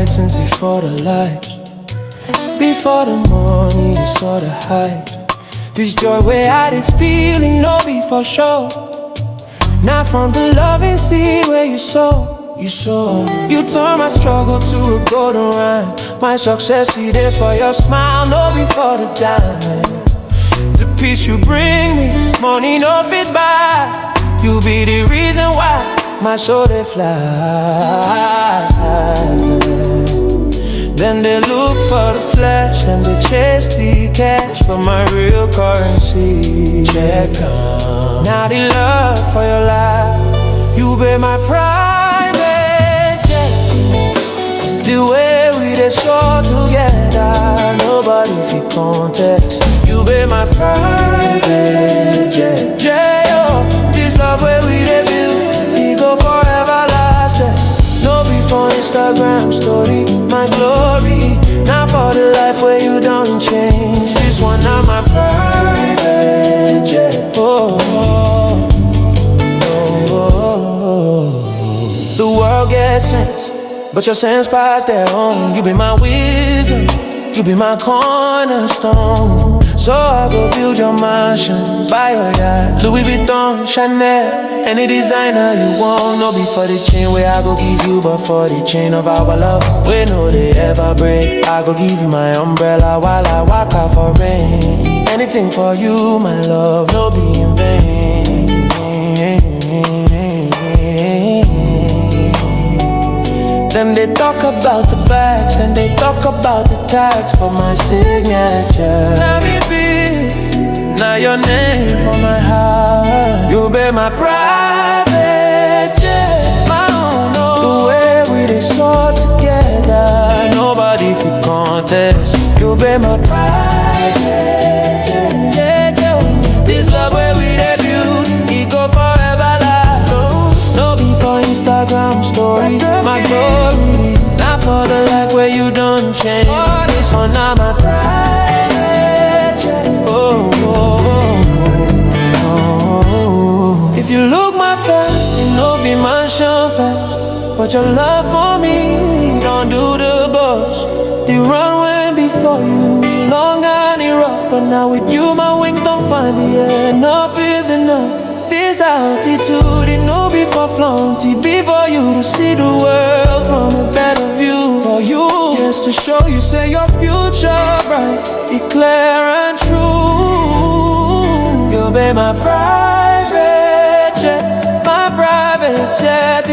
right since before the lights, before the money, you saw the hype. This joy where I did feeling no be for sure. Not from the loving seed where you sow. You turn my struggle to a golden rhyme. My success needed for your smile, no be for the dime. The peace you bring me, money no fit buy. You be the reason why my soul they fly. Then they look for the flash, then they chase the cash, but my real currency check on. Now the love for your life, you be my private jet. The way we dey soar together, nobody fit contest. You be my private jet. J.O. This love where we dey build, we go forever lasting. No be for Instagram story, my glory. Not for the life where you don't change. This one not my private jet. Oh, oh, oh, oh. The world gets sense, but your sense past their own. You be my wisdom, you be my cornerstone. So I go build your mansion, buy your yacht, Louis Vuitton, Chanel, any designer you want. No be for the chain where I go give you, but for the chain of our love, we know they ever break. I go give you my umbrella while I walk out for rain. Anything for you, my love, no be in vain. Then they talk about the bags, then they talk about the tags for my signature. Now me be, now your name for my heart. You be my private jet, my own. The way we dey soar together, nobody fit contest. You be my private jet, jet, jet. This love where we dey build, it go forever like no be for Instagram story, my glory. Not for the life where you don't change. Oh, this one not my private jet. Oh, oh, oh, oh. If you look my past, it no be mansion fast, but your love for me don't do the boss. The runway before you, long and rough, but now with you my wings don't find the air. Enough is enough. This altitude, it no be for flaunty, be for you to see the world from a better view. For you, just to show you, say your future bright, be clear and true. You'll be my private jet, my private jet.